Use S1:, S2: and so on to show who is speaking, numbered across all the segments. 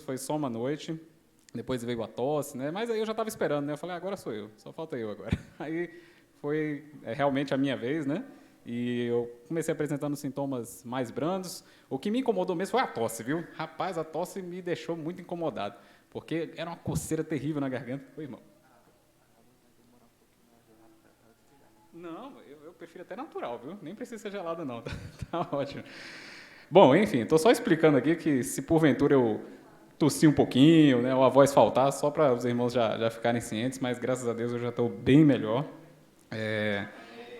S1: Foi só uma noite, depois veio a tosse, né? Mas aí eu já estava esperando, né? Eu falei, agora sou eu, só falta eu agora. Aí foi realmente a minha vez, né? E eu comecei apresentando sintomas mais brandos. O que me incomodou mesmo foi a tosse, viu? Rapaz, a tosse me deixou muito incomodado, porque era uma coceira terrível na garganta. Oi, irmão. Não, eu prefiro até natural, viu? Nem precisa ser gelado, não. Tá ótimo. Bom, enfim, estou só explicando aqui que se porventura eu tossir um pouquinho, né, ou a voz faltar, só para os irmãos já ficarem cientes, mas graças a Deus eu já estou bem melhor. É,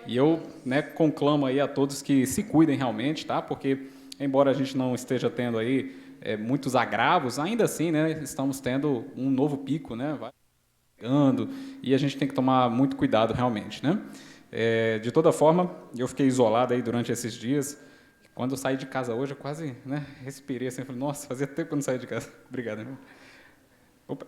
S1: e eu, né, conclamo aí a todos que se cuidem realmente, tá? Porque, embora a gente não esteja tendo aí muitos agravos, ainda assim, né, estamos tendo um novo pico, né, vai chegando, e a gente tem que tomar muito cuidado realmente, né? De toda forma, eu fiquei isolado aí durante esses dias. Quando eu saí de casa hoje, eu quase, né, respirei assim, falei, nossa, fazia tempo que eu não saí de casa. Obrigado, irmão. Opa.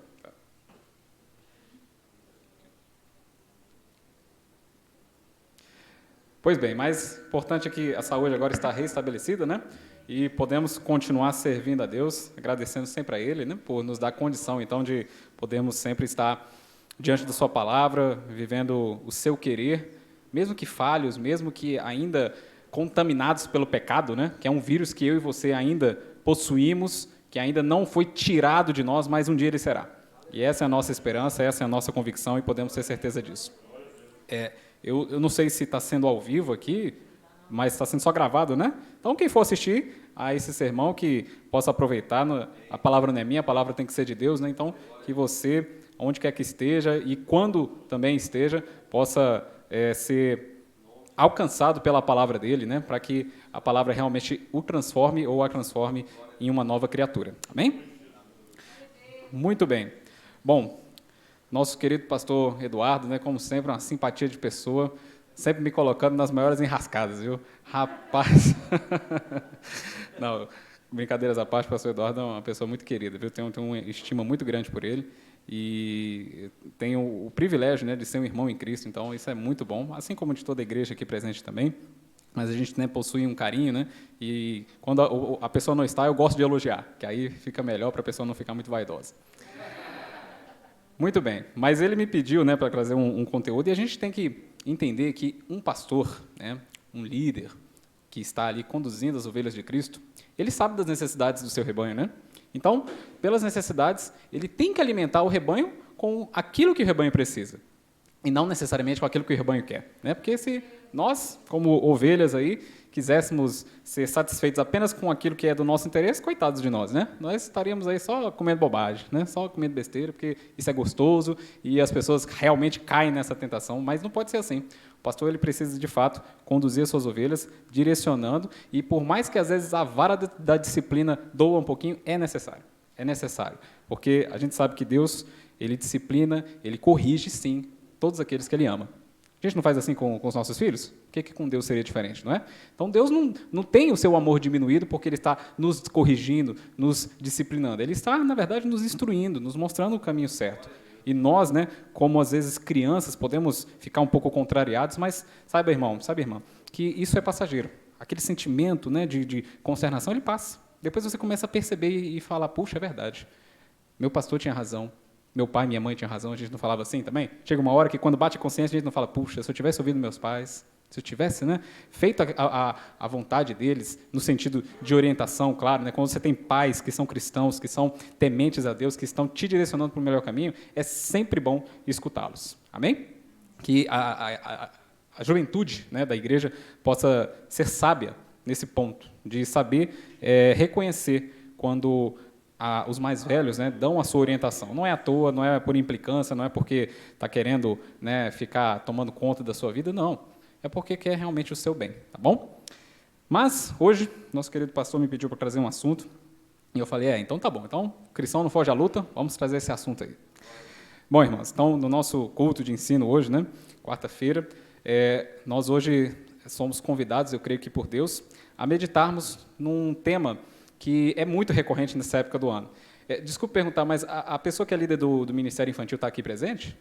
S1: Pois bem, mais importante é que a saúde agora está reestabelecida, né? E podemos continuar servindo a Deus, agradecendo sempre a Ele, né, por nos dar condição, então, de podermos sempre estar diante da Sua palavra, vivendo o Seu querer, mesmo que falhos, mesmo que ainda contaminados pelo pecado, né, que é um vírus que eu e você ainda possuímos, que ainda não foi tirado de nós, mas um dia ele será. E essa é a nossa esperança, essa é a nossa convicção e podemos ter certeza disso. Eu não sei se está sendo ao vivo aqui, mas está sendo só gravado, né? Então, quem for assistir a esse sermão, que possa aproveitar, a palavra não é minha, a palavra tem que ser de Deus, né? Então, que você, onde quer que esteja e quando também esteja, possa ser alcançado pela palavra dele, né? Para que a palavra realmente o transforme ou a transforme em uma nova criatura. Amém? Muito bem. Bom, nosso querido pastor Eduardo, né, como sempre, uma simpatia de pessoa, sempre me colocando nas maiores enrascadas, viu? Rapaz! Não, brincadeiras à parte, o pastor Eduardo é uma pessoa muito querida, viu? Tenho uma estima muito grande por ele e tenho o privilégio, né, de ser um irmão em Cristo, então isso é muito bom, assim como de toda a igreja aqui presente também. Mas a gente, né, possui um carinho, né? E quando a pessoa não está, eu gosto de elogiar, que aí fica melhor para a pessoa não ficar muito vaidosa. Muito bem, mas ele me pediu, né, para trazer um conteúdo, e a gente tem que entender que um pastor, né, um líder que está ali conduzindo as ovelhas de Cristo, ele sabe das necessidades do seu rebanho, né? Então, pelas necessidades, ele tem que alimentar o rebanho com aquilo que o rebanho precisa, e não necessariamente com aquilo que o rebanho quer, né? Porque se nós, como ovelhas aí, quiséssemos ser satisfeitos apenas com aquilo que é do nosso interesse, coitados de nós, né? Nós estaríamos aí só comendo bobagem, né? Só comendo besteira, porque isso é gostoso e as pessoas realmente caem nessa tentação, mas não pode ser assim. O pastor ele precisa, de fato, conduzir as suas ovelhas, direcionando, e por mais que às vezes a vara da disciplina doa um pouquinho, é necessário. É necessário, porque a gente sabe que Deus, ele disciplina, ele corrige, sim, todos aqueles que ele ama. A gente não faz assim com os nossos filhos? O que com Deus seria diferente, não é? Então, Deus não tem o seu amor diminuído porque Ele está nos corrigindo, nos disciplinando. Ele está, na verdade, nos instruindo, nos mostrando o caminho certo. E nós, né, como às vezes crianças, podemos ficar um pouco contrariados, mas sabe, irmã, que isso é passageiro. Aquele sentimento, né, de consternação, ele passa. Depois você começa a perceber e falar, puxa, é verdade. Meu pastor tinha razão. Meu pai e minha mãe tinham razão, a gente não falava assim também? Chega uma hora que, quando bate a consciência, a gente não fala, puxa, se eu tivesse ouvido meus pais, se eu tivesse, né, feito a vontade deles, no sentido de orientação, claro, né, quando você tem pais que são cristãos, que são tementes a Deus, que estão te direcionando para o melhor caminho, é sempre bom escutá-los. Amém? Que a juventude, né, da igreja possa ser sábia nesse ponto, de saber reconhecer quando os mais velhos, né, dão a sua orientação. Não é à toa, não é por implicância, não é porque está querendo, né, ficar tomando conta da sua vida, não. É porque quer realmente o seu bem, tá bom? Mas, hoje, nosso querido pastor me pediu para trazer um assunto, e eu falei, então tá bom, então, cristão não foge à luta, vamos trazer esse assunto aí. Bom, irmãos, então, no nosso culto de ensino hoje, né, quarta-feira, nós hoje somos convidados, eu creio que por Deus, a meditarmos num tema que é muito recorrente nessa época do ano. Desculpe perguntar, mas a pessoa que é líder do Ministério Infantil está aqui presente?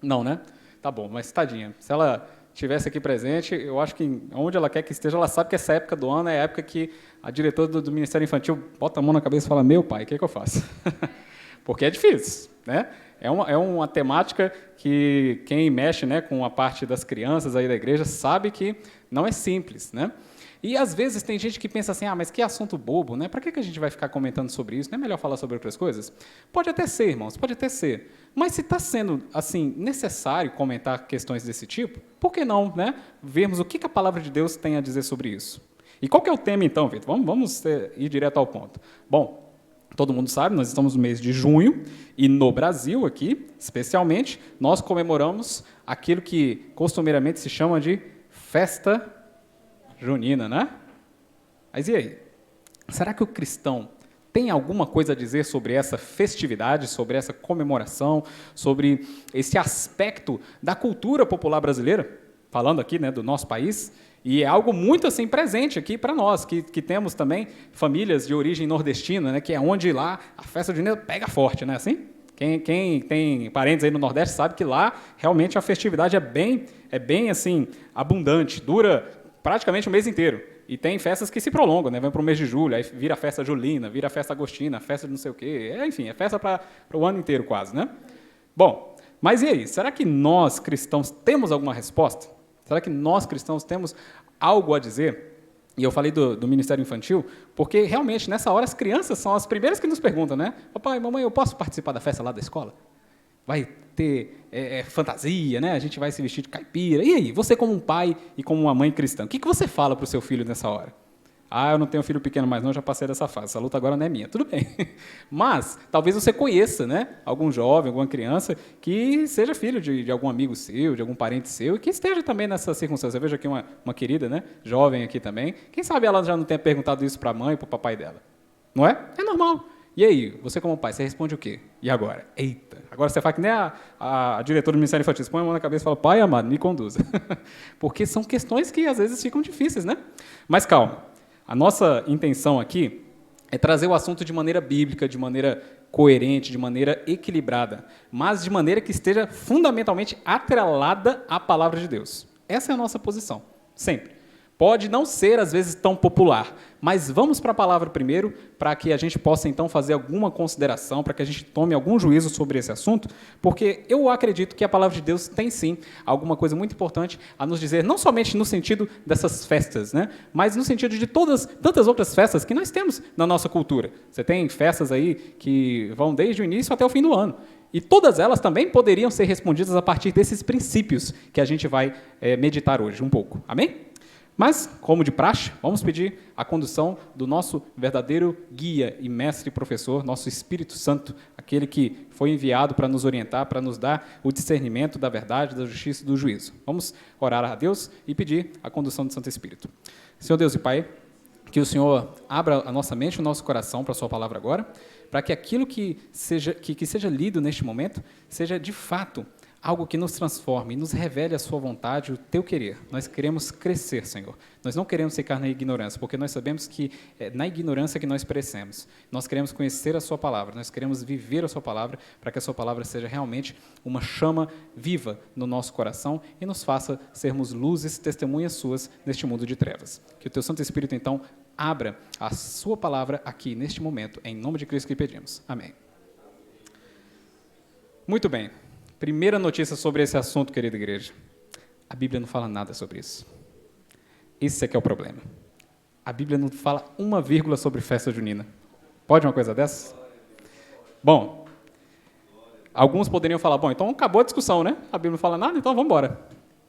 S1: Não, né? Tá bom, mas tadinha. Se ela estivesse aqui presente, eu acho que onde ela quer que esteja, ela sabe que essa época do ano é a época que a diretora do Ministério Infantil bota a mão na cabeça e fala, meu pai, o que é que eu faço? Porque é difícil, né? É uma temática que quem mexe, né, com a parte das crianças aí da igreja sabe que não é simples, né? E, às vezes, tem gente que pensa assim, mas que assunto bobo, né? Para que a gente vai ficar comentando sobre isso? Não é melhor falar sobre outras coisas? Pode até ser, irmãos, pode até ser. Mas se está sendo, assim, necessário comentar questões desse tipo, por que não, né? Vermos o que a palavra de Deus tem a dizer sobre isso. E qual que é o tema, então, Vitor? Vamos ir direto ao ponto. Bom, todo mundo sabe, nós estamos no mês de junho, e no Brasil, aqui, especialmente, nós comemoramos aquilo que costumeiramente se chama de festa junina, né? Mas e aí? Será que o cristão tem alguma coisa a dizer sobre essa festividade, sobre essa comemoração, sobre esse aspecto da cultura popular brasileira? Falando aqui, né, do nosso país, e é algo muito assim presente aqui para nós, que temos também famílias de origem nordestina, né, que é onde lá a festa junina pega forte, né, assim? Quem tem parentes aí no Nordeste sabe que lá realmente a festividade é bem assim abundante, dura praticamente o mês inteiro. E tem festas que se prolongam, né? Vai para o mês de julho, aí vira a festa julina, vira a festa agostina, festa de não sei o quê. Enfim, é festa para o ano inteiro quase, né? Bom, mas e aí? Será que nós, cristãos, temos alguma resposta? Será que nós, cristãos, temos algo a dizer? E eu falei do Ministério Infantil, porque realmente, nessa hora, as crianças são as primeiras que nos perguntam, né? Papai, mamãe, eu posso participar da festa lá da escola? Vai ter fantasia, né? A gente vai se vestir de caipira. E aí, você como um pai e como uma mãe cristã, o que você fala para o seu filho nessa hora? Eu não tenho filho pequeno mais não, já passei dessa fase, essa luta agora não é minha. Tudo bem. Mas, talvez você conheça, né, algum jovem, alguma criança que seja filho de algum amigo seu, de algum parente seu, e que esteja também nessa circunstância. Eu vejo aqui uma querida, né, jovem aqui também. Quem sabe ela já não tenha perguntado isso para a mãe e para o papai dela. Não é? É normal. E aí, você como pai, você responde o quê? E agora? Eita! Agora você faz que nem a diretora do Ministério Infantil, põe a mão na cabeça e fala, pai amado, me conduza. Porque são questões que às vezes ficam difíceis, né? Mas calma, a nossa intenção aqui é trazer o assunto de maneira bíblica, de maneira coerente, de maneira equilibrada, mas de maneira que esteja fundamentalmente atrelada à palavra de Deus. Essa é a nossa posição, sempre. Pode não ser, às vezes, tão popular, mas vamos para a palavra primeiro, para que a gente possa, então, fazer alguma consideração, para que a gente tome algum juízo sobre esse assunto, porque eu acredito que a palavra de Deus tem, sim, alguma coisa muito importante a nos dizer, não somente no sentido dessas festas, né, mas no sentido de tantas outras festas que nós temos na nossa cultura. Você tem festas aí que vão desde o início até o fim do ano. E todas elas também poderiam ser respondidas a partir desses princípios que a gente vai meditar hoje, um pouco. Amém? Mas, como de praxe, vamos pedir a condução do nosso verdadeiro guia e mestre e professor, nosso Espírito Santo, aquele que foi enviado para nos orientar, para nos dar o discernimento da verdade, da justiça e do juízo. Vamos orar a Deus e pedir a condução do Santo Espírito. Senhor Deus e Pai, que o Senhor abra a nossa mente e o nosso coração para a sua palavra agora, para que aquilo que seja lido neste momento seja, de fato, algo que nos transforme, nos revele a sua vontade, o teu querer. Nós queremos crescer, Senhor. Nós não queremos ficar na ignorância, porque nós sabemos que é na ignorância que nós perecemos. Nós queremos conhecer a sua palavra, nós queremos viver a sua palavra, para que a sua palavra seja realmente uma chama viva no nosso coração e nos faça sermos luzes, testemunhas suas neste mundo de trevas. Que o teu Santo Espírito, então, abra a sua palavra aqui, neste momento, em nome de Cristo que pedimos. Amém. Muito bem. Primeira notícia sobre esse assunto, querida igreja. A Bíblia não fala nada sobre isso. Esse é que é o problema. A Bíblia não fala uma vírgula sobre festa junina. Pode uma coisa dessa? Bom, alguns poderiam falar, bom, então acabou a discussão, né? A Bíblia não fala nada, então vamos embora.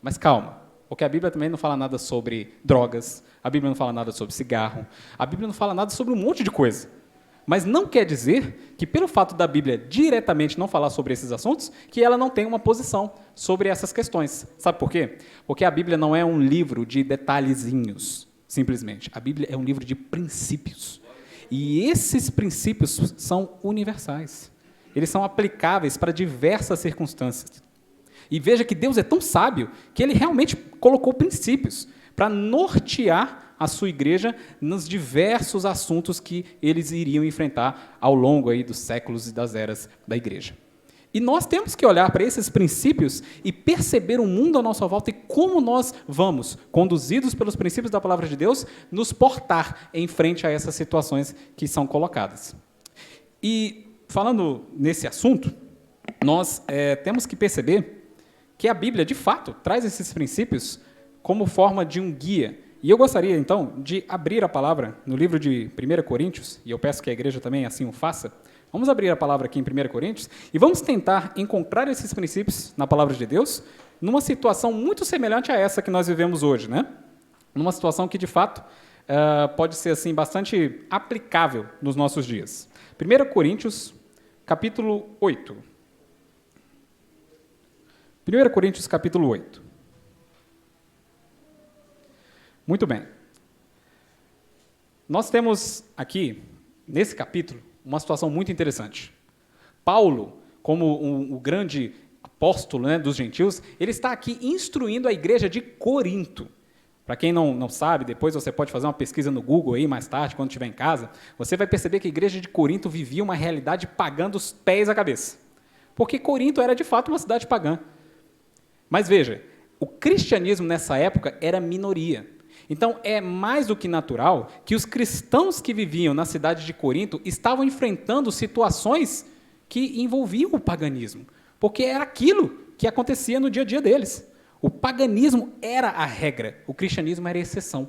S1: Mas calma, porque a Bíblia também não fala nada sobre drogas, a Bíblia não fala nada sobre cigarro, a Bíblia não fala nada sobre um monte de coisa. Mas não quer dizer que, pelo fato da Bíblia diretamente não falar sobre esses assuntos, que ela não tem uma posição sobre essas questões. Sabe por quê? Porque a Bíblia não é um livro de detalhezinhos, simplesmente. A Bíblia é um livro de princípios. E esses princípios são universais. Eles são aplicáveis para diversas circunstâncias. E veja que Deus é tão sábio que Ele realmente colocou princípios para nortear a sua igreja nos diversos assuntos que eles iriam enfrentar ao longo aí dos séculos e das eras da igreja. E nós temos que olhar para esses princípios e perceber o mundo à nossa volta e como nós vamos, conduzidos pelos princípios da palavra de Deus, nos portar em frente a essas situações que são colocadas. E, falando nesse assunto, nós temos que perceber que a Bíblia, de fato, traz esses princípios como forma de um guia. E eu gostaria, então, de abrir a palavra no livro de 1 Coríntios, e eu peço que a igreja também assim o faça. Vamos abrir a palavra aqui em 1 Coríntios e vamos tentar encontrar esses princípios na palavra de Deus numa situação muito semelhante a essa que nós vivemos hoje, né? Numa situação que, de fato, pode ser assim bastante aplicável nos nossos dias. 1 Coríntios, capítulo 8. 1 Coríntios, capítulo 8. Muito bem. Nós temos aqui, nesse capítulo, uma situação muito interessante. Paulo, como o grande apóstolo, né, dos gentios, ele está aqui instruindo a igreja de Corinto. Para quem não sabe, depois você pode fazer uma pesquisa no Google aí mais tarde, quando estiver em casa, você vai perceber que a igreja de Corinto vivia uma realidade pagã dos pés à cabeça. Porque Corinto era de fato uma cidade pagã. Mas veja, o cristianismo nessa época era minoria. Então, é mais do que natural que os cristãos que viviam na cidade de Corinto estavam enfrentando situações que envolviam o paganismo, porque era aquilo que acontecia no dia a dia deles. O paganismo era a regra, o cristianismo era a exceção.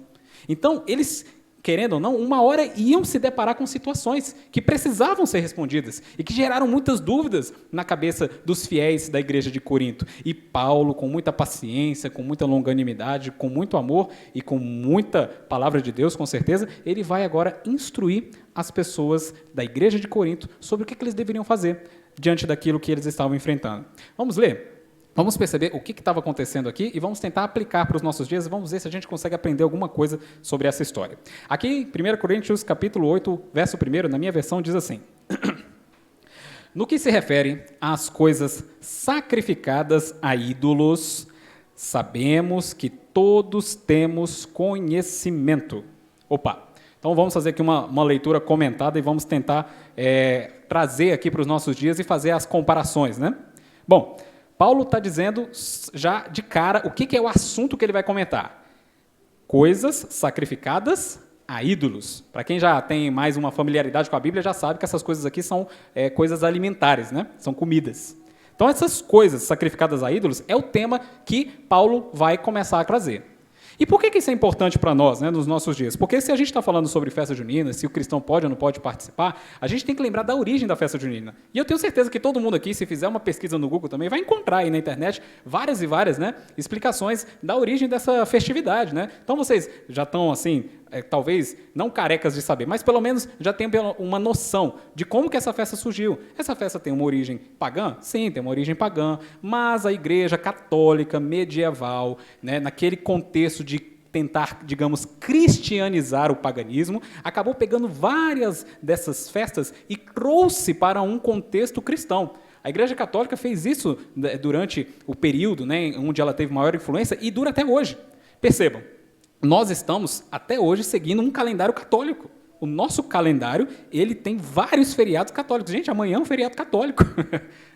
S1: Então, eles, querendo ou não, uma hora iam se deparar com situações que precisavam ser respondidas e que geraram muitas dúvidas na cabeça dos fiéis da igreja de Corinto. E Paulo, com muita paciência, com muita longanimidade, com muito amor e com muita palavra de Deus, com certeza, ele vai agora instruir as pessoas da igreja de Corinto sobre o que eles deveriam fazer diante daquilo que eles estavam enfrentando. Vamos ler? Vamos perceber o que estava acontecendo aqui e vamos tentar aplicar para os nossos dias e vamos ver se a gente consegue aprender alguma coisa sobre essa história. Aqui, em 1 Coríntios, capítulo 8, verso 1, na minha versão, diz assim: No que se refere às coisas sacrificadas a ídolos, sabemos que todos temos conhecimento. Então vamos fazer aqui uma leitura comentada e vamos tentar trazer aqui para os nossos dias e fazer as comparações, né? Bom, Paulo está dizendo já de cara o que é o assunto que ele vai comentar. Coisas sacrificadas a ídolos. Para quem já tem mais uma familiaridade com a Bíblia, já sabe que essas coisas aqui são coisas alimentares, né? São comidas. Então, essas coisas sacrificadas a ídolos é o tema que Paulo vai começar a trazer. E por que isso é importante para nós, né, nos nossos dias? Porque se a gente está falando sobre festa junina, se o cristão pode ou não pode participar, a gente tem que lembrar da origem da festa junina. E eu tenho certeza que todo mundo aqui, se fizer uma pesquisa no Google também, vai encontrar aí na internet várias e várias, né, explicações da origem dessa festividade, né? Então vocês já estão assim, talvez não carecas de saber, mas pelo menos já tem uma noção de como que essa festa surgiu. Essa festa tem uma origem pagã? Sim, tem uma origem pagã, mas a igreja católica medieval, né, naquele contexto de tentar, digamos, cristianizar o paganismo, acabou pegando várias dessas festas e trouxe para um contexto cristão. A Igreja Católica fez isso durante o período, né, onde ela teve maior influência e dura até hoje. Percebam, nós estamos até hoje seguindo um calendário católico. O nosso calendário, ele tem vários feriados católicos. Gente, amanhã é um feriado católico.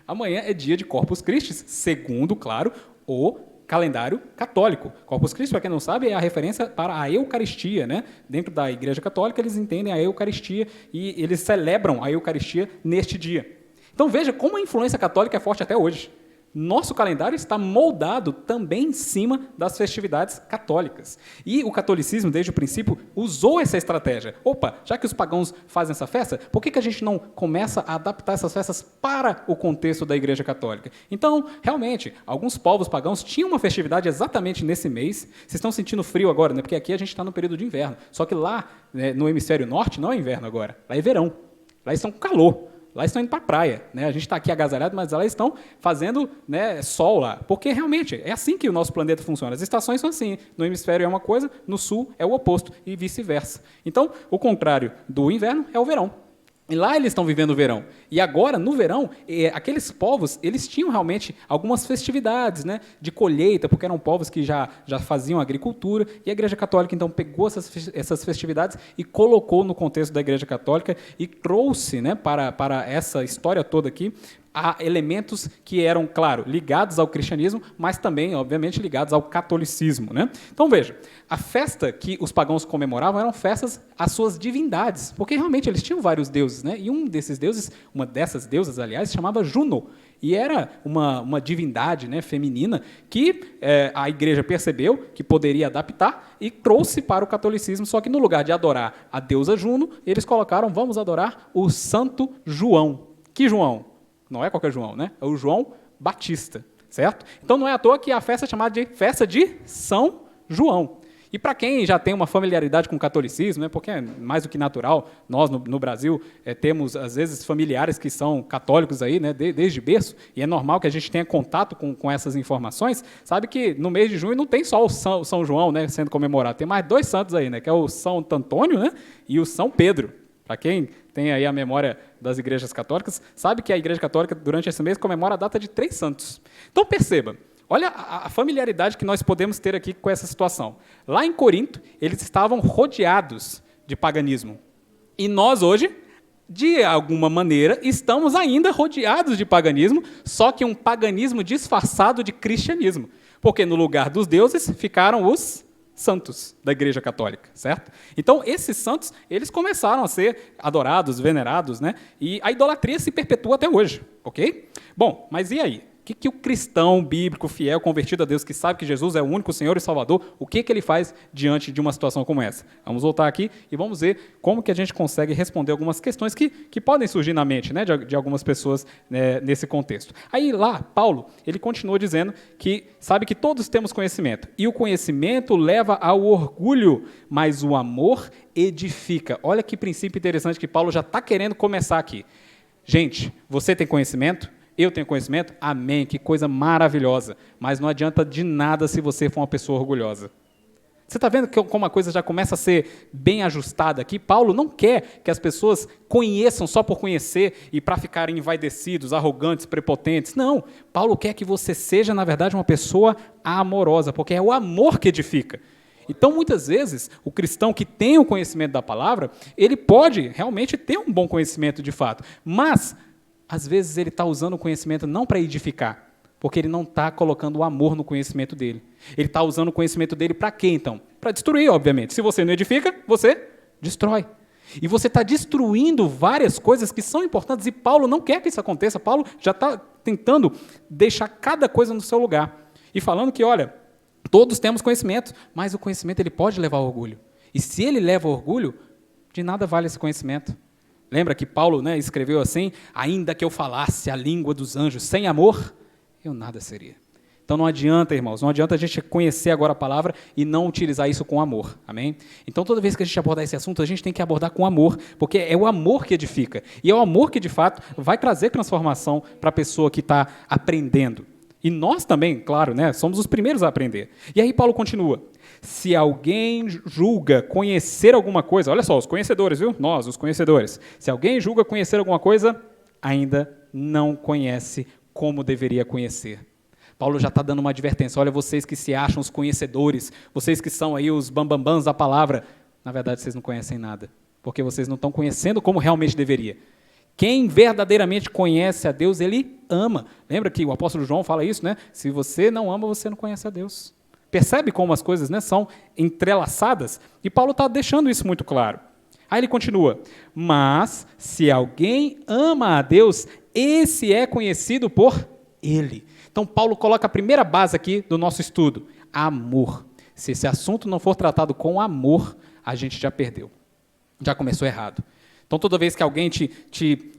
S1: Amanhã é dia de Corpus Christi, segundo, claro, o calendário católico. Corpus Christi, para quem não sabe, é a referência para a Eucaristia, né? Dentro da Igreja Católica, eles entendem a Eucaristia e eles celebram a Eucaristia neste dia. Então, veja como a influência católica é forte até hoje. Nosso calendário está moldado também em cima das festividades católicas. E o catolicismo, desde o princípio, usou essa estratégia. Já que os pagãos fazem essa festa, por que a gente não começa a adaptar essas festas para o contexto da Igreja Católica? Então, realmente, alguns povos pagãos tinham uma festividade exatamente nesse mês. Vocês estão sentindo frio agora, né? Porque aqui a gente está no período de inverno. Só que lá, né, no hemisfério norte, não é inverno agora. Lá é verão. Lá estão com calor. Lá estão indo para a praia, né? A gente está aqui agasalhado, mas lá estão fazendo, né, sol lá. Porque realmente é assim que o nosso planeta funciona. As estações são assim. No hemisfério é uma coisa, no sul é o oposto e vice-versa. Então, o contrário do inverno é o verão. E lá eles estão vivendo o verão. E agora, no verão, aqueles povos, eles tinham realmente algumas festividades, né, de colheita, porque eram povos que já faziam agricultura, e a Igreja Católica, então, pegou essas festividades e colocou no contexto da Igreja Católica e trouxe, né, para essa história toda aqui a elementos que eram, claro, ligados ao cristianismo, mas também, obviamente, ligados ao catolicismo, né? Então, veja, a festa que os pagãos comemoravam eram festas às suas divindades, porque realmente eles tinham vários deuses, né? E um desses deuses, uma dessas deusas, aliás, se chamava Juno, e era uma divindade, né, feminina que a igreja percebeu que poderia adaptar e trouxe para o catolicismo, só que no lugar de adorar a deusa Juno, eles colocaram, vamos adorar o Santo João. Que João? Não é qualquer João, né? É o João Batista, certo? Então não é à toa que a festa é chamada de festa de São João. E para quem já tem uma familiaridade com o catolicismo, né, porque é mais do que natural, nós no Brasil temos, às vezes, familiares que são católicos aí, né, desde berço, e é normal que a gente tenha contato com essas informações, sabe que no mês de junho não tem só o São João, né, sendo comemorado, tem mais 2 santos aí, né, que é o São Antônio, né, e o São Pedro. Para quem tem aí a memória das igrejas católicas, sabe que a Igreja Católica, durante esse mês, comemora a data de 3 santos. Então, perceba, olha a familiaridade que nós podemos ter aqui com essa situação. Lá em Corinto, eles estavam rodeados de paganismo. E nós, hoje, de alguma maneira, estamos ainda rodeados de paganismo, só que um paganismo disfarçado de cristianismo. Porque no lugar dos deuses ficaram os santos da Igreja Católica, certo? Então, esses santos, eles começaram a ser adorados, venerados, né? E a idolatria se perpetua até hoje, ok? Bom, mas e aí? O que o cristão bíblico, fiel, convertido a Deus, que sabe que Jesus é o único Senhor e Salvador, o que ele faz diante de uma situação como essa? Vamos voltar aqui e vamos ver como que a gente consegue responder algumas questões que podem surgir na mente, né, de algumas pessoas, né, nesse contexto. Aí lá, Paulo, ele continua dizendo que sabe que todos temos conhecimento, e o conhecimento leva ao orgulho, mas o amor edifica. Olha que princípio interessante que Paulo já está querendo começar aqui. Gente, você tem conhecimento? Eu tenho conhecimento? Amém, que coisa maravilhosa. Mas não adianta de nada se você for uma pessoa orgulhosa. Você está vendo como a coisa já começa a ser bem ajustada aqui? Paulo não quer que as pessoas conheçam só por conhecer e para ficarem envaidecidos, arrogantes, prepotentes. Não, Paulo quer que você seja, na verdade, uma pessoa amorosa, porque é o amor que edifica. Então, muitas vezes, o cristão que tem o conhecimento da palavra, ele pode realmente ter um bom conhecimento de fato, mas às vezes ele está usando o conhecimento não para edificar, porque ele não está colocando o amor no conhecimento dele. Ele está usando o conhecimento dele para quê, então? Para destruir, obviamente. Se você não edifica, você destrói. E você está destruindo várias coisas que são importantes, e Paulo não quer que isso aconteça. Paulo já está tentando deixar cada coisa no seu lugar. E falando que, olha, todos temos conhecimento, mas o conhecimento ele pode levar ao orgulho. E se ele leva ao orgulho, de nada vale esse conhecimento. Lembra que Paulo, né, escreveu assim, ainda que eu falasse a língua dos anjos sem amor, eu nada seria. Então não adianta, irmãos, não adianta a gente conhecer agora a palavra e não utilizar isso com amor, amém? Então toda vez que a gente abordar esse assunto, a gente tem que abordar com amor, porque é o amor que edifica, e é o amor que de fato vai trazer transformação para a pessoa que está aprendendo. E nós também, claro, né, somos os primeiros a aprender. E aí Paulo continua, se alguém julga conhecer alguma coisa, olha só, os conhecedores, viu? Nós, os conhecedores. Se alguém julga conhecer alguma coisa, ainda não conhece como deveria conhecer. Paulo já está dando uma advertência. Olha, vocês que se acham os conhecedores, vocês que são aí os bambambãs da palavra, na verdade vocês não conhecem nada, porque vocês não estão conhecendo como realmente deveria. Quem verdadeiramente conhece a Deus, ele ama. Lembra que o apóstolo João fala isso, né? Se você não ama, você não conhece a Deus. Percebe como as coisas, né, são entrelaçadas? E Paulo está deixando isso muito claro. Aí ele continua, mas se alguém ama a Deus, esse é conhecido por ele. Então Paulo coloca a primeira base aqui do nosso estudo, amor. Se esse assunto não for tratado com amor, a gente já perdeu. Já começou errado. Então, toda vez que alguém te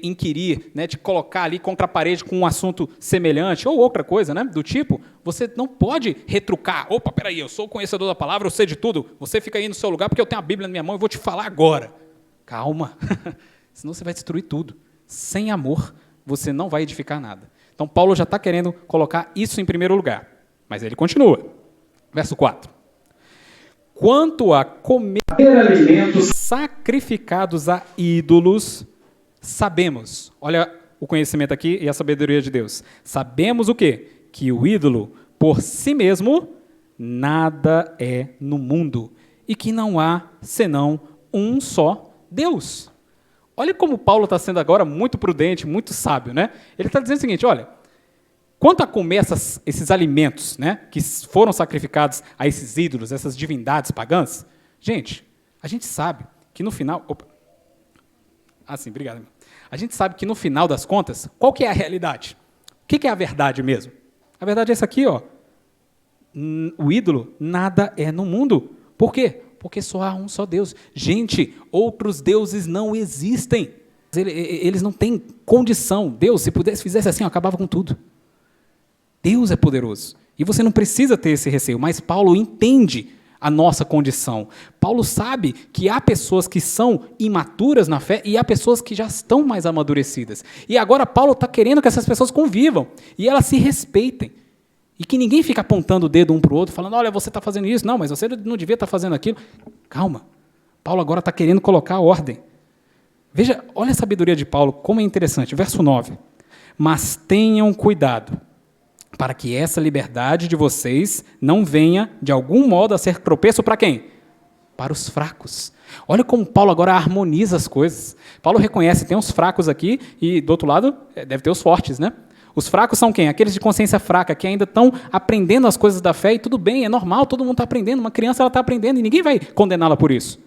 S1: inquirir, né, te colocar ali contra a parede com um assunto semelhante ou outra coisa, né, do tipo, você não pode retrucar. Opa, peraí, eu sou o conhecedor da palavra, eu sei de tudo. Você fica aí no seu lugar porque eu tenho a Bíblia na minha mão e vou te falar agora. Calma, senão você vai destruir tudo. Sem amor, você não vai edificar nada. Então, Paulo já está querendo colocar isso em primeiro lugar. Mas ele continua. Verso 4. Quanto a comer alimentos sacrificados a ídolos, sabemos, olha o conhecimento aqui e a sabedoria de Deus, sabemos o quê? Que o ídolo, por si mesmo, nada é no mundo, e que não há senão um só Deus. Olha como Paulo está sendo agora muito prudente, muito sábio, né? Ele está dizendo o seguinte, olha, quanto a comer esses alimentos, né, que foram sacrificados a esses ídolos, essas divindades pagãs, gente, a gente sabe que no final... Opa. Ah, sim, obrigado. A gente sabe que no final das contas, qual que é a realidade? O que é a verdade mesmo? A verdade é essa aqui, ó. O ídolo, nada é no mundo. Por quê? Porque só há um só Deus. Gente, outros deuses não existem. Eles não têm condição. Deus, se fizesse assim, acabava com tudo. Deus é poderoso. E você não precisa ter esse receio, mas Paulo entende a nossa condição. Paulo sabe que há pessoas que são imaturas na fé e há pessoas que já estão mais amadurecidas. E agora Paulo está querendo que essas pessoas convivam e elas se respeitem. E que ninguém fique apontando o dedo um para o outro, falando, olha, você está fazendo isso. Não, mas você não devia estar fazendo aquilo. Calma. Paulo agora está querendo colocar a ordem. Veja, olha a sabedoria de Paulo, como é interessante. Verso 9. Mas tenham cuidado, para que essa liberdade de vocês não venha, de algum modo, a ser tropeço para quem? Para os fracos. Olha como Paulo agora harmoniza as coisas. Paulo reconhece, tem uns fracos aqui, e do outro lado, deve ter os fortes, né? Os fracos são quem? Aqueles de consciência fraca, que ainda estão aprendendo as coisas da fé, e tudo bem, é normal, todo mundo está aprendendo, uma criança ela está aprendendo, e ninguém vai condená-la por isso.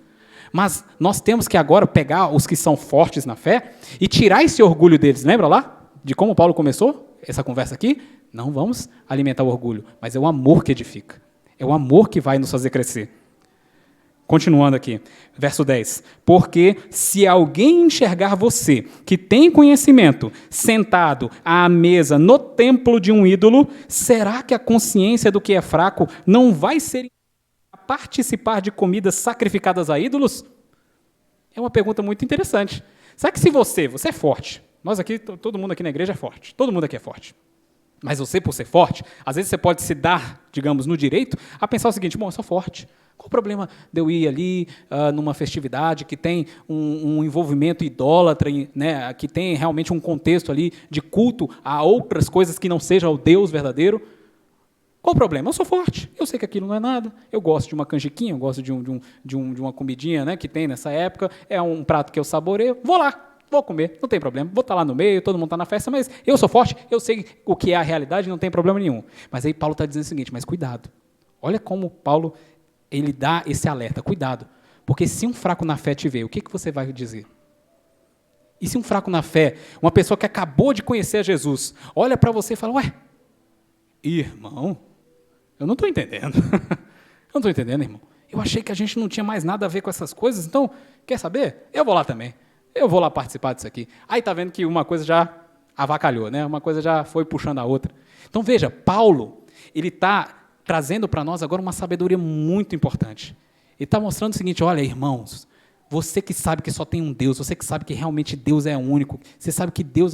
S1: Mas nós temos que agora pegar os que são fortes na fé e tirar esse orgulho deles. Lembra lá de como Paulo começou essa conversa aqui? Não vamos alimentar o orgulho, mas é o amor que edifica. É o amor que vai nos fazer crescer. Continuando aqui, verso 10. Porque se alguém enxergar você, que tem conhecimento, sentado à mesa no templo de um ídolo, será que a consciência do que é fraco não vai ser a participar de comidas sacrificadas a ídolos? É uma pergunta muito interessante. Será que se você é forte, nós aqui, todo mundo aqui na igreja é forte, todo mundo aqui é forte, mas você, por ser forte, às vezes você pode se dar, digamos, no direito, a pensar o seguinte, bom, eu sou forte. Qual o problema de eu ir ali numa festividade que tem um envolvimento idólatra, né, que tem realmente um contexto ali de culto a outras coisas que não sejam o Deus verdadeiro? Qual o problema? Eu sou forte, eu sei que aquilo não é nada, eu gosto de uma canjiquinha, eu gosto de uma comidinha, né, que tem nessa época, é um prato que eu saboreio, vou lá. Vou comer, não tem problema, vou estar lá no meio, todo mundo está na festa, mas eu sou forte, eu sei o que é a realidade, não tem problema nenhum. Mas aí Paulo está dizendo o seguinte, mas cuidado. Olha como Paulo, ele dá esse alerta, cuidado. Porque se um fraco na fé te ver, o que você vai dizer? E se um fraco na fé, uma pessoa que acabou de conhecer a Jesus, olha para você e fala, ué, irmão, eu não estou entendendo. Eu não estou entendendo, irmão. Eu achei que a gente não tinha mais nada a ver com essas coisas, então, quer saber? Eu vou lá também. Eu vou lá participar disso aqui. Aí está vendo que uma coisa já avacalhou, né? Uma coisa já foi puxando a outra. Então, veja, Paulo, ele está trazendo para nós agora uma sabedoria muito importante. Ele está mostrando o seguinte, olha, irmãos, você que sabe que só tem um Deus, você que sabe que realmente Deus é único, você sabe que Deus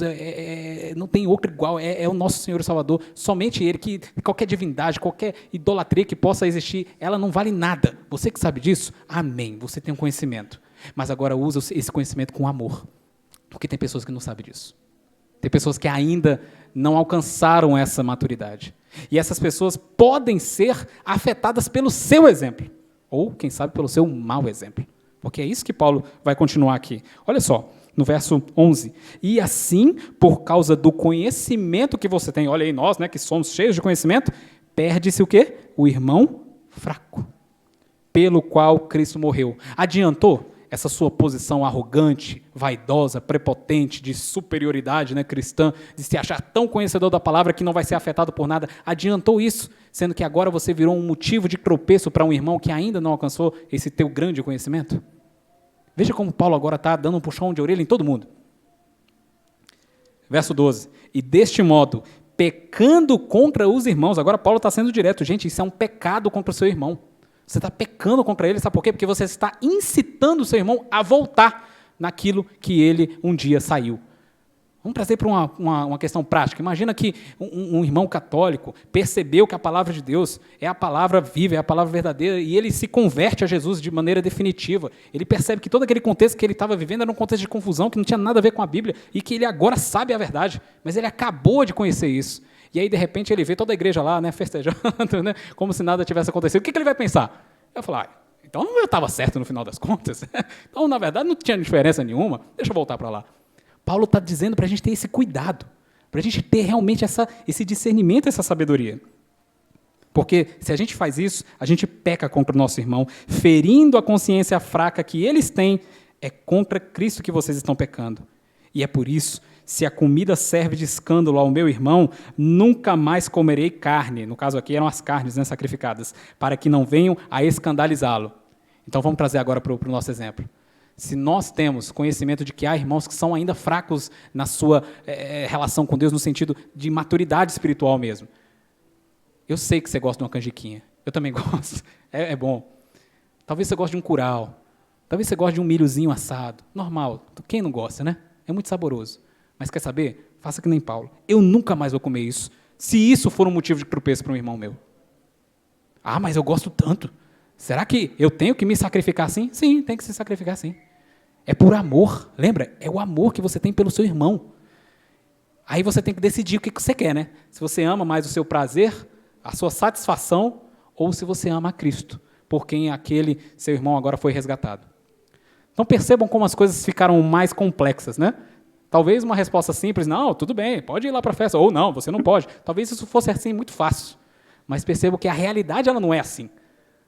S1: não tem outro igual, é o nosso Senhor e Salvador, somente Ele, que qualquer divindade, qualquer idolatria que possa existir, ela não vale nada. Você que sabe disso, amém, você tem um conhecimento. Mas agora usa esse conhecimento com amor, porque tem pessoas que não sabem disso. Tem pessoas que ainda não alcançaram essa maturidade. E essas pessoas podem ser afetadas pelo seu exemplo, ou, quem sabe, pelo seu mau exemplo. Porque é isso que Paulo vai continuar aqui. Olha só, no verso 11. E assim, por causa do conhecimento que você tem, olha aí nós, né, que somos cheios de conhecimento, perde-se o quê? O irmão fraco, pelo qual Cristo morreu. Adiantou essa sua posição arrogante, vaidosa, prepotente, de superioridade, né, cristã, de se achar tão conhecedor da palavra que não vai ser afetado por nada? Adiantou isso, sendo que agora você virou um motivo de tropeço para um irmão que ainda não alcançou esse teu grande conhecimento? Veja como Paulo agora está dando um puxão de orelha em todo mundo. Verso 12. E deste modo, pecando contra os irmãos, agora Paulo está sendo direto, gente, isso é um pecado contra o seu irmão. Você está pecando contra ele, sabe por quê? Porque você está incitando o seu irmão a voltar naquilo que ele um dia saiu. Vamos trazer para uma questão prática. Imagina que um irmão católico percebeu que a palavra de Deus é a palavra viva, é a palavra verdadeira, e ele se converte a Jesus de maneira definitiva. Ele percebe que todo aquele contexto que ele estava vivendo era um contexto de confusão, que não tinha nada a ver com a Bíblia, e que ele agora sabe a verdade, mas ele acabou de conhecer isso. E aí, de repente, ele vê toda a igreja lá, né, festejando, né, como se nada tivesse acontecido. O que ele vai pensar? Ele vai falar, então eu estava certo no final das contas. Então, na verdade, não tinha diferença nenhuma. Deixa eu voltar para lá. Paulo está dizendo para a gente ter esse cuidado, para a gente ter realmente esse discernimento, essa sabedoria. Porque se a gente faz isso, a gente peca contra o nosso irmão, ferindo a consciência fraca que eles têm, é contra Cristo que vocês estão pecando. E é por isso, se a comida serve de escândalo ao meu irmão, nunca mais comerei carne. No caso aqui eram as carnes, né, sacrificadas, para que não venham a escandalizá-lo. Então vamos trazer agora para o nosso exemplo. Se nós temos conhecimento de que há irmãos que são ainda fracos na sua relação com Deus, no sentido de maturidade espiritual mesmo. Eu sei que você gosta de uma canjiquinha. Eu também gosto. É bom. Talvez você goste de um curau. Talvez você goste de um milhozinho assado. Normal. Quem não gosta, né? É muito saboroso. Mas quer saber? Faça que nem Paulo. Eu nunca mais vou comer isso, se isso for um motivo de tropeço para um irmão meu. Ah, mas eu gosto tanto. Será que eu tenho que me sacrificar assim? Sim, tem que se sacrificar sim. É por amor. Lembra? É o amor que você tem pelo seu irmão. Aí você tem que decidir o que você quer, né? Se você ama mais o seu prazer, a sua satisfação, ou se você ama a Cristo, por quem aquele seu irmão agora foi resgatado. Então percebam como as coisas ficaram mais complexas, né? Talvez uma resposta simples, não, tudo bem, pode ir lá para a festa, ou não, você não pode. Talvez isso fosse assim muito fácil. Mas percebam que a realidade ela não é assim.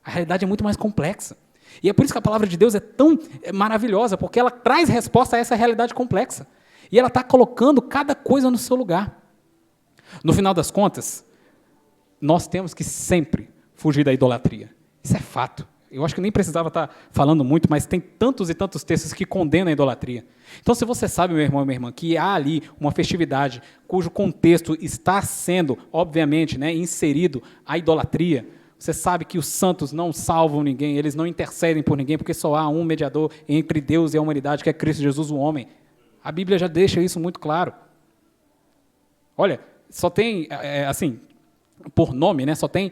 S1: A realidade é muito mais complexa. E é por isso que a palavra de Deus é tão maravilhosa, porque ela traz resposta a essa realidade complexa. E ela está colocando cada coisa no seu lugar. No final das contas, nós temos que sempre fugir da idolatria. Isso é fato. Eu acho que nem precisava estar falando muito, mas tem tantos e tantos textos que condenam a idolatria. Então, se você sabe, meu irmão e minha irmã, que há ali uma festividade cujo contexto está sendo, obviamente, né, inserido a idolatria, você sabe que os santos não salvam ninguém, eles não intercedem por ninguém, porque só há um mediador entre Deus e a humanidade, que é Cristo Jesus, o homem. A Bíblia já deixa isso muito claro. Olha, só tem, assim, por nome, né, só tem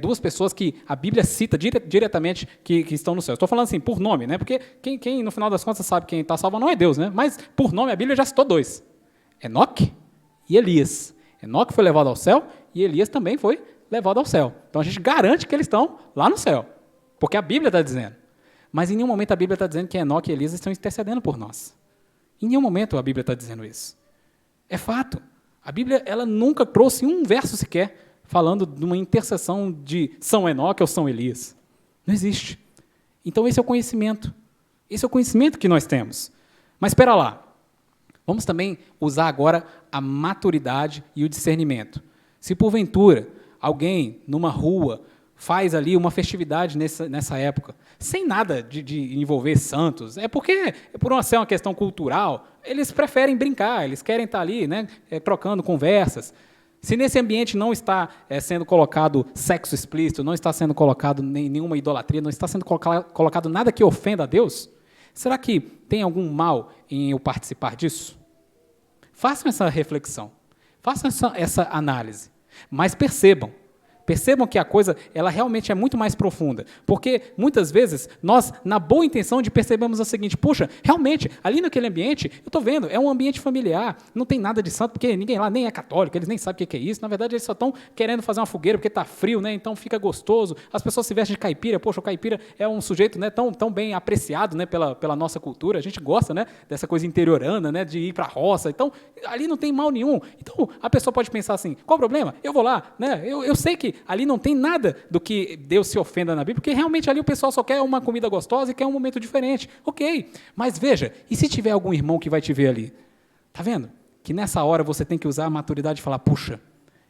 S1: duas pessoas que a Bíblia cita diretamente que estão no céu. Estou falando assim, por nome, né, porque quem, no final das contas, sabe quem está salvo não é Deus, né, mas por nome a Bíblia já citou dois. Enoque e Elias. Enoque foi levado ao céu e Elias também foi levado ao céu. Então a gente garante que eles estão lá no céu, porque a Bíblia está dizendo. Mas em nenhum momento a Bíblia está dizendo que Enoque e Elias estão intercedendo por nós. Em nenhum momento a Bíblia está dizendo isso. É fato. A Bíblia ela nunca trouxe um verso sequer falando de uma intercessão de São Enoque ou São Elias. Não existe. Então esse é o conhecimento. Esse é o conhecimento que nós temos. Mas espera lá. Vamos também usar agora a maturidade e o discernimento. Se porventura alguém numa rua faz ali uma festividade nessa época, sem nada de envolver santos, é porque, por ser uma questão cultural, eles preferem brincar, eles querem estar ali, né, trocando conversas. Se nesse ambiente não está sendo colocado sexo explícito, não está sendo colocado nenhuma idolatria, não está sendo colocado nada que ofenda a Deus, será que tem algum mal em eu participar disso? Façam essa reflexão, façam essa análise, mas percebam que a coisa ela realmente é muito mais profunda, porque muitas vezes nós, na boa intenção de percebemos o seguinte, puxa, realmente, ali naquele ambiente, eu estou vendo, é um ambiente familiar, não tem nada de santo, porque ninguém lá nem é católico, eles nem sabem o que é isso, na verdade eles só estão querendo fazer uma fogueira porque está frio, né? Então fica gostoso, as pessoas se vestem de caipira, poxa, o caipira é um sujeito, né, tão bem apreciado, né, pela nossa cultura, a gente gosta, né, dessa coisa interiorana, né, de ir para a roça, então ali não tem mal nenhum, então a pessoa pode pensar assim, qual o problema? Eu vou lá, né? Eu sei que ali não tem nada do que Deus se ofenda na Bíblia, porque realmente ali o pessoal só quer uma comida gostosa e quer um momento diferente. Ok, mas veja, e se tiver algum irmão que vai te ver ali? Está vendo? Que nessa hora você tem que usar a maturidade e falar, puxa,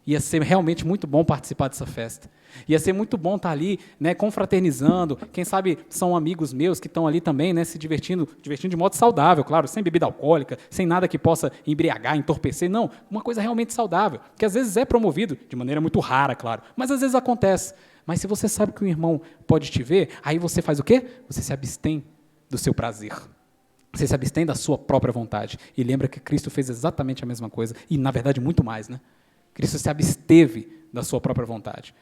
S1: ia ser realmente muito bom participar dessa festa. Ia ser muito bom estar ali, né, confraternizando. Quem sabe são amigos meus que estão ali também, né, se divertindo de modo saudável, claro, sem bebida alcoólica, sem nada que possa embriagar, entorpecer. Não, uma coisa realmente saudável, que às vezes é promovido, de maneira muito rara, claro, mas às vezes acontece. Mas se você sabe que um irmão pode te ver, aí você faz o quê? Você se abstém do seu prazer. Você se abstém da sua própria vontade. E lembra que Cristo fez exatamente a mesma coisa, e na verdade muito mais, né? Cristo se absteve da sua própria vontade.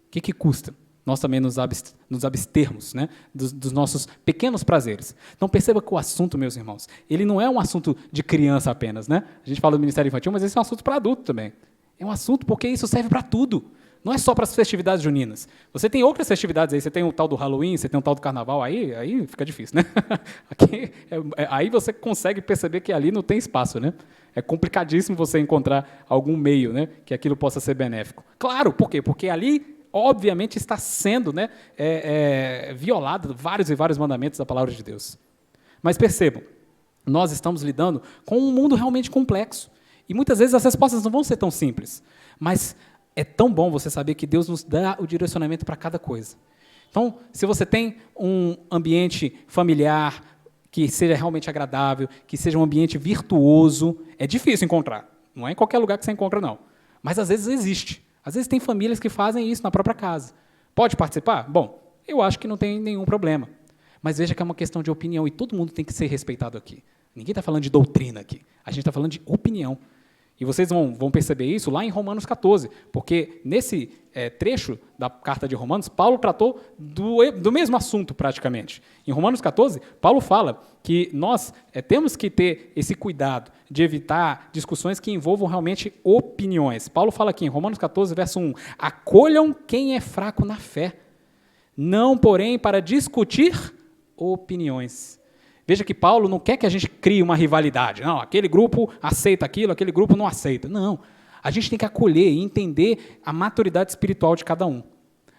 S1: O que custa nós também nos abstermos, né, dos nossos pequenos prazeres? Então perceba que o assunto, meus irmãos, ele não é um assunto de criança apenas, né? A gente fala do ministério infantil, mas esse é um assunto para adulto também. É um assunto porque isso serve para tudo. Não é só para as festividades juninas. Você tem outras festividades aí, você tem o tal do Halloween, você tem o tal do Carnaval, aí fica difícil, né? Aqui, aí você consegue perceber que ali não tem espaço, né? É complicadíssimo você encontrar algum meio, né, que aquilo possa ser benéfico. Claro, por quê? Porque ali, obviamente, está sendo, né, violado vários e vários mandamentos da palavra de Deus. Mas percebam, nós estamos lidando com um mundo realmente complexo. E muitas vezes as respostas não vão ser tão simples. Mas é tão bom você saber que Deus nos dá o direcionamento para cada coisa. Então, se você tem um ambiente familiar que seja realmente agradável, que seja um ambiente virtuoso, é difícil encontrar. Não é em qualquer lugar que você encontra, não. Mas às vezes existe. Às vezes tem famílias que fazem isso na própria casa. Pode participar? Bom, eu acho que não tem nenhum problema. Mas veja que é uma questão de opinião e todo mundo tem que ser respeitado aqui. Ninguém está falando de doutrina aqui. A gente está falando de opinião. E vocês vão perceber isso lá em Romanos 14, porque nesse trecho da carta de Romanos, Paulo tratou do mesmo assunto, praticamente. Em Romanos 14, Paulo fala que nós temos que ter esse cuidado de evitar discussões que envolvam realmente opiniões. Paulo fala aqui em Romanos 14, verso 1, acolham quem é fraco na fé, não, porém, para discutir opiniões. Veja que Paulo não quer que a gente crie uma rivalidade. Não, aquele grupo aceita aquilo, aquele grupo não aceita. Não, a gente tem que acolher e entender a maturidade espiritual de cada um.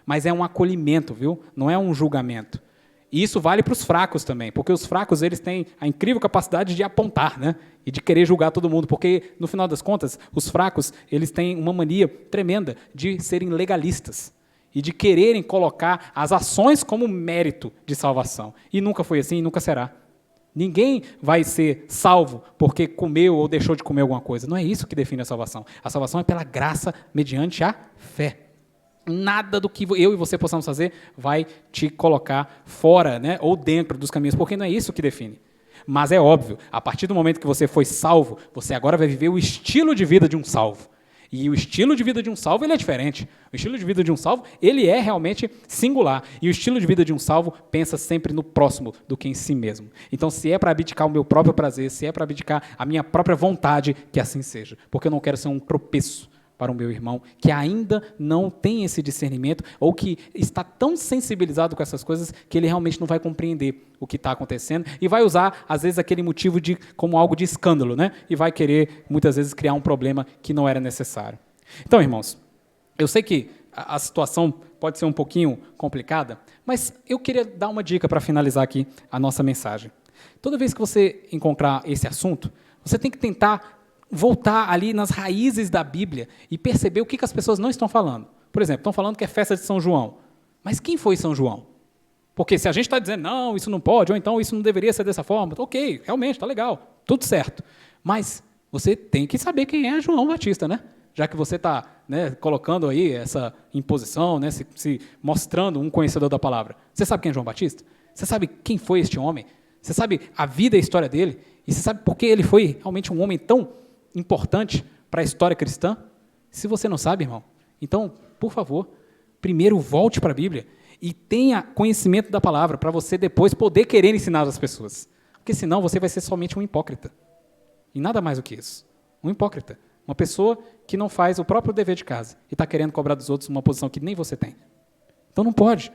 S1: Mas é um acolhimento, viu? Não é um julgamento. E isso vale para os fracos também, porque os fracos eles têm a incrível capacidade de apontar, né? E de querer julgar todo mundo, porque, no final das contas, os fracos eles têm uma mania tremenda de serem legalistas e de quererem colocar as ações como mérito de salvação. E nunca foi assim e nunca será. Ninguém vai ser salvo porque comeu ou deixou de comer alguma coisa. Não é isso que define a salvação. A salvação é pela graça mediante a fé. Nada do que eu e você possamos fazer vai te colocar fora, né, ou dentro dos caminhos, porque não é isso que define. Mas é óbvio, a partir do momento que você foi salvo, você agora vai viver o estilo de vida de um salvo. E o estilo de vida de um salvo ele é diferente. O estilo de vida de um salvo ele é realmente singular. E o estilo de vida de um salvo pensa sempre no próximo do que em si mesmo. Então, se é para abdicar o meu próprio prazer, se é para abdicar a minha própria vontade, que assim seja. Porque eu não quero ser um tropeço para o meu irmão que ainda não tem esse discernimento ou que está tão sensibilizado com essas coisas que ele realmente não vai compreender o que está acontecendo e vai usar, às vezes, aquele motivo como algo de escândalo, né? E vai querer, muitas vezes, criar um problema que não era necessário. Então, irmãos, eu sei que a situação pode ser um pouquinho complicada, mas eu queria dar uma dica para finalizar aqui a nossa mensagem. Toda vez que você encontrar esse assunto, você tem que tentar voltar ali nas raízes da Bíblia e perceber o que as pessoas não estão falando. Por exemplo, estão falando que é festa de São João. Mas quem foi São João? Porque se a gente está dizendo, não, isso não pode, ou então isso não deveria ser dessa forma, ok, realmente, está legal, tudo certo. Mas você tem que saber quem é João Batista, né? Já que você está, né, colocando aí essa imposição, né, se mostrando um conhecedor da palavra. Você sabe quem é João Batista? Você sabe quem foi este homem? Você sabe a vida e a história dele? E você sabe por que ele foi realmente um homem tão importante para a história cristã? Se você não sabe, irmão, então, por favor, primeiro volte para a Bíblia e tenha conhecimento da palavra para você depois poder querer ensinar as pessoas. Porque senão você vai ser somente um hipócrita. E nada mais do que isso. Um hipócrita. Uma pessoa que não faz o próprio dever de casa e está querendo cobrar dos outros uma posição que nem você tem. Então não pode.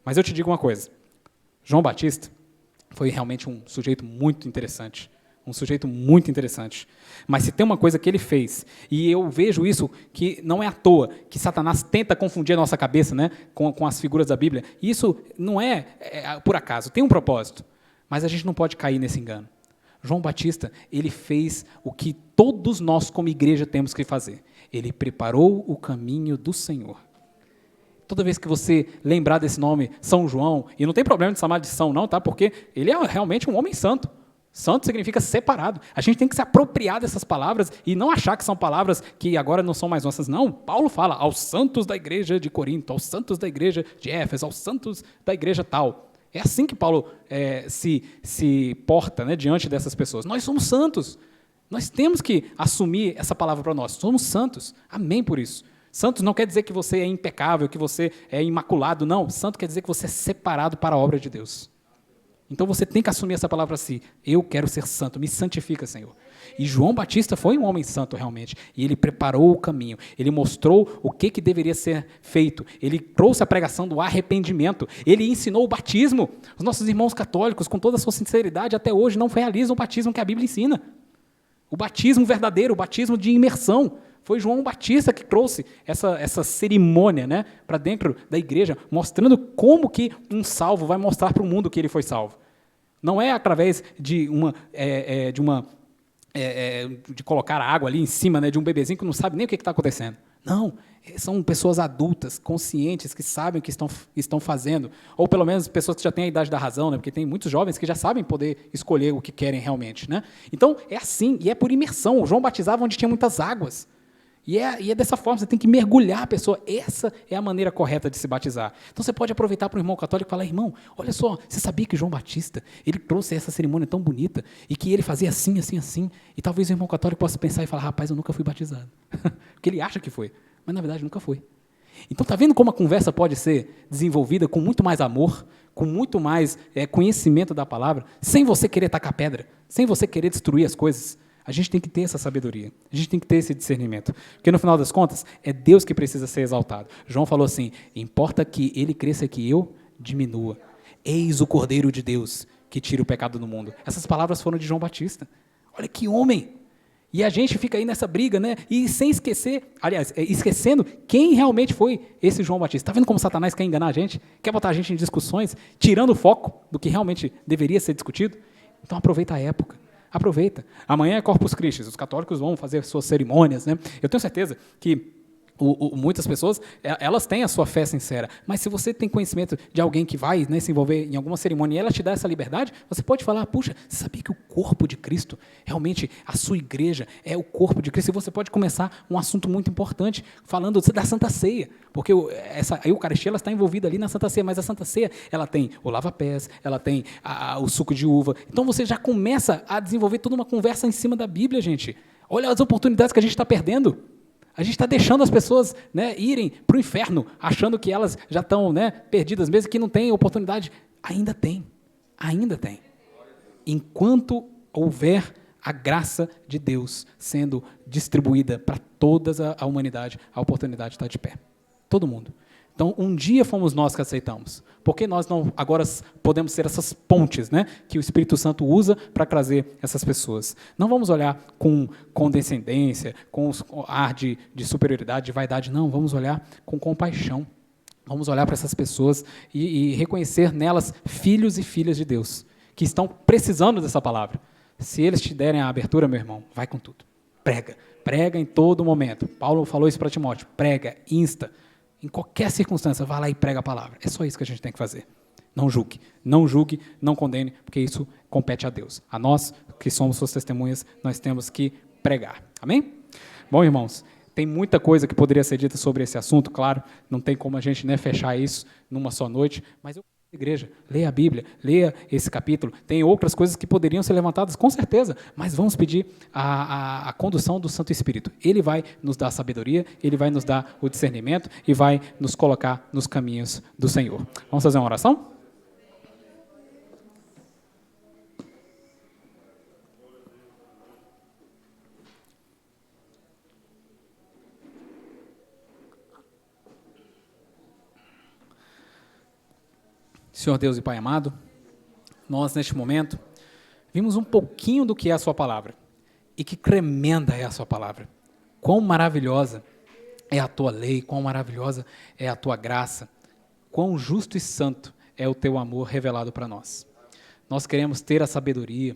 S1: Mas eu te digo uma coisa. João Batista foi realmente um sujeito muito interessante. Um sujeito muito interessante. Mas se tem uma coisa que ele fez, e eu vejo isso que não é à toa, que Satanás tenta confundir a nossa cabeça, né, com as figuras da Bíblia, e isso não é por acaso, tem um propósito. Mas a gente não pode cair nesse engano. João Batista, ele fez o que todos nós como igreja temos que fazer. Ele preparou o caminho do Senhor. Toda vez que você lembrar desse nome, São João, e não tem problema de chamar de São não, tá? Porque ele é realmente um homem santo. Santo significa separado. A gente tem que se apropriar dessas palavras e não achar que são palavras que agora não são mais nossas. Não, Paulo fala aos santos da igreja de Corinto, aos santos da igreja de Éfeso, aos santos da igreja tal. É assim que Paulo se porta, né, diante dessas pessoas. Nós somos santos. Nós temos que assumir essa palavra para nós. Somos santos. Amém por isso. Santos não quer dizer que você é impecável, que você é imaculado. Não, santo quer dizer que você é separado para a obra de Deus. Então você tem que assumir essa palavra para si. Eu quero ser santo, me santifica, Senhor. E João Batista foi um homem santo realmente. E ele preparou o caminho. Ele mostrou o que deveria ser feito. Ele trouxe a pregação do arrependimento. Ele ensinou o batismo. Os nossos irmãos católicos, com toda a sua sinceridade, até hoje não realizam o batismo que a Bíblia ensina. O batismo verdadeiro, o batismo de imersão. Foi João Batista que trouxe essa cerimônia, né, para dentro da igreja, mostrando como que um salvo vai mostrar para o mundo que ele foi salvo. Não é através de de colocar água ali em cima, né, de um bebezinho que não sabe nem o que está acontecendo. Não, são pessoas adultas, conscientes, que sabem o que estão fazendo. Ou, pelo menos, pessoas que já têm a idade da razão, né, porque tem muitos jovens que já sabem poder escolher o que querem realmente. Né? Então, é assim, e é por imersão. O João batizava onde tinha muitas águas. E é dessa forma, você tem que mergulhar a pessoa. Essa é a maneira correta de se batizar. Então você pode aproveitar para o irmão católico e falar, irmão, olha só, você sabia que João Batista, ele trouxe essa cerimônia tão bonita, e que ele fazia assim, assim, assim, e talvez o irmão católico possa pensar e falar, rapaz, eu nunca fui batizado. Porque ele acha que foi, mas na verdade nunca foi. Então está vendo como a conversa pode ser desenvolvida com muito mais amor, com muito mais conhecimento da palavra, sem você querer tacar pedra, sem você querer destruir as coisas. A gente tem que ter essa sabedoria, a gente tem que ter esse discernimento, porque no final das contas, é Deus que precisa ser exaltado. João falou assim, importa que ele cresça e que eu diminua. Eis o Cordeiro de Deus que tira o pecado do mundo. Essas palavras foram de João Batista. Olha que homem! E a gente fica aí nessa briga, né? E sem esquecer, aliás, esquecendo quem realmente foi esse João Batista. Está vendo como Satanás quer enganar a gente? Quer botar a gente em discussões, tirando o foco do que realmente deveria ser discutido? Então aproveita a época. Aproveita. Amanhã é Corpus Christi, os católicos vão fazer suas cerimônias, né? Eu tenho certeza que muitas pessoas, elas têm a sua fé sincera, mas se você tem conhecimento de alguém que vai, né, se envolver em alguma cerimônia e ela te dá essa liberdade, você pode falar, puxa, você sabia que o corpo de Cristo, realmente a sua igreja é o corpo de Cristo, e você pode começar um assunto muito importante, falando da Santa Ceia, porque a Eucaristia ela está envolvida ali na Santa Ceia, mas a Santa Ceia, ela tem o lava-pés, ela tem o suco de uva, então você já começa a desenvolver toda uma conversa em cima da Bíblia, gente. Olha as oportunidades que a gente está perdendo. A gente está deixando as pessoas, né, irem para o inferno, achando que elas já estão, né, perdidas, mesmo que não tem oportunidade. Ainda tem, ainda tem. Enquanto houver a graça de Deus sendo distribuída para toda a humanidade, a oportunidade está de pé. Todo mundo. Então, um dia fomos nós que aceitamos. Por que nós não agora podemos ser essas pontes, né, que o Espírito Santo usa para trazer essas pessoas? Não vamos olhar com condescendência, com ar de superioridade, de vaidade, não. Vamos olhar com compaixão. Vamos olhar para essas pessoas e reconhecer nelas filhos e filhas de Deus, que estão precisando dessa palavra. Se eles te derem a abertura, meu irmão, vai com tudo. Prega. Prega em todo momento. Paulo falou isso para Timóteo. Prega, insta. Em qualquer circunstância, vá lá e prega a palavra. É só isso que a gente tem que fazer. Não julgue, não condene, porque isso compete a Deus. A nós, que somos suas testemunhas, nós temos que pregar. Amém? Bom, irmãos, tem muita coisa que poderia ser dita sobre esse assunto, claro, não tem como a gente, né, fechar isso numa só noite, mas eu igreja, leia a Bíblia, leia esse capítulo, tem outras coisas que poderiam ser levantadas, com certeza, mas vamos pedir a condução do Santo Espírito. Ele vai nos dar a sabedoria, ele vai nos dar o discernimento e vai nos colocar nos caminhos do Senhor. Vamos fazer uma oração? Senhor Deus e Pai amado, nós neste momento vimos um pouquinho do que é a sua palavra e que tremenda é a sua palavra. Quão maravilhosa é a tua lei, quão maravilhosa é a tua graça, quão justo e santo é o teu amor revelado para nós. Nós queremos ter a sabedoria.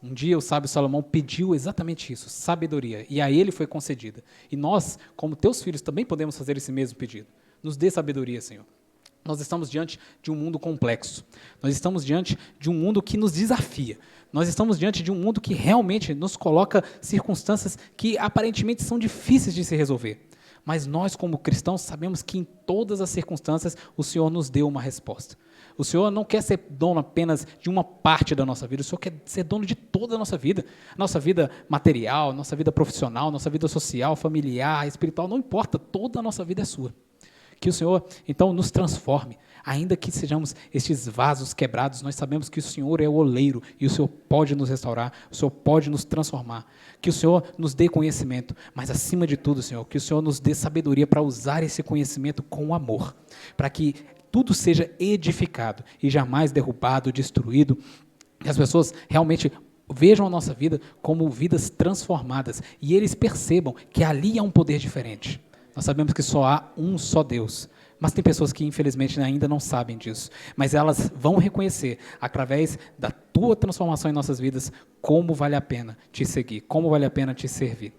S1: Um dia o sábio Salomão pediu exatamente isso, sabedoria, e a ele foi concedida. E nós, como teus filhos, também podemos fazer esse mesmo pedido. Nos dê sabedoria, Senhor. Nós estamos diante de um mundo complexo. Nós estamos diante de um mundo que nos desafia. Nós estamos diante de um mundo que realmente nos coloca circunstâncias que aparentemente são difíceis de se resolver. Mas nós, como cristãos, sabemos que em todas as circunstâncias o Senhor nos deu uma resposta. O Senhor não quer ser dono apenas de uma parte da nossa vida, o Senhor quer ser dono de toda a nossa vida. Nossa vida material, nossa vida profissional, nossa vida social, familiar, espiritual, não importa, toda a nossa vida é sua. Que o Senhor, então, nos transforme. Ainda que sejamos estes vasos quebrados, nós sabemos que o Senhor é o oleiro e o Senhor pode nos restaurar, o Senhor pode nos transformar. Que o Senhor nos dê conhecimento, mas acima de tudo, Senhor, que o Senhor nos dê sabedoria para usar esse conhecimento com amor, para que tudo seja edificado e jamais derrubado, destruído, que as pessoas realmente vejam a nossa vida como vidas transformadas e eles percebam que ali há um poder diferente. Nós sabemos que só há um só Deus, mas tem pessoas que infelizmente ainda não sabem disso, mas elas vão reconhecer através da tua transformação em nossas vidas como vale a pena te seguir, como vale a pena te servir.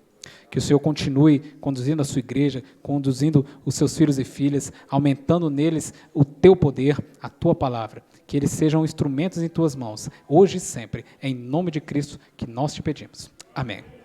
S1: Que o Senhor continue conduzindo a sua igreja, conduzindo os seus filhos e filhas, aumentando neles o teu poder, a tua palavra. Que eles sejam instrumentos em tuas mãos, hoje e sempre. É em nome de Cristo que nós te pedimos. Amém.